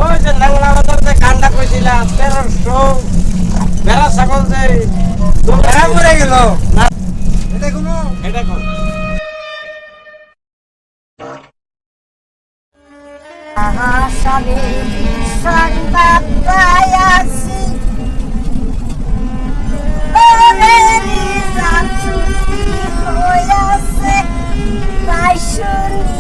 ওই যে নাংলা বাজার যে কান্ডা কইছিলা 1300 বেড়া ছাগল যে বেড়া মরে গেল না এটা কোনো এটা কোন আহাসালে সংবাদ পাইয়াছি ওরে নিজাম চুক্তি হইয়াছে তাই শুনি